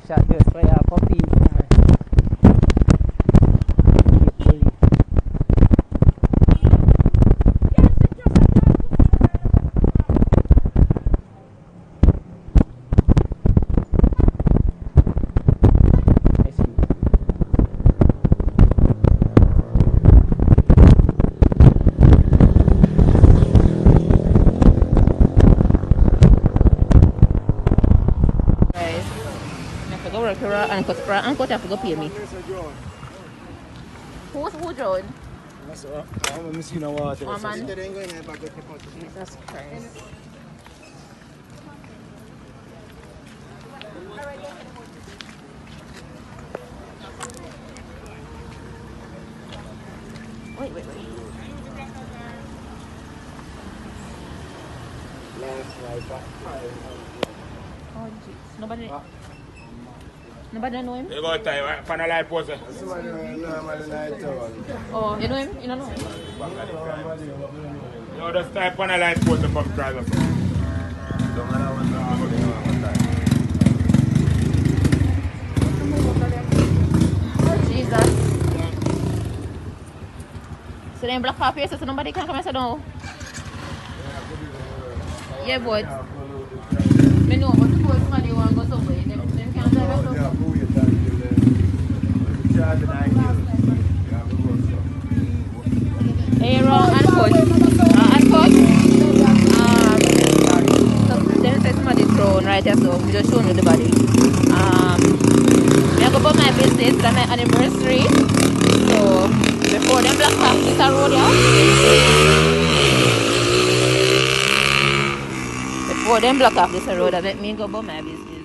shot just for your puppy. And cut have to go pay me. Who drone? I'm missing a water. Oh man. Jesus Christ. Wait. Oh jeez. Nobody know him? You go to find a light post. Oh, you know him? You don't know him? You just type on a light post and come try them. Oh, Jesus. So then black coffee, so nobody can come and say no. Yeah, but I know, but suppose somebody want to go somewhere, them can't drive us somewhere. Hey, wrong, uncut. So then say somebody thrown right here, so we just show you the body. I go about my business, it's my anniversary. So before them black off this road, yeah. Before them block off this road, I let me go about my business.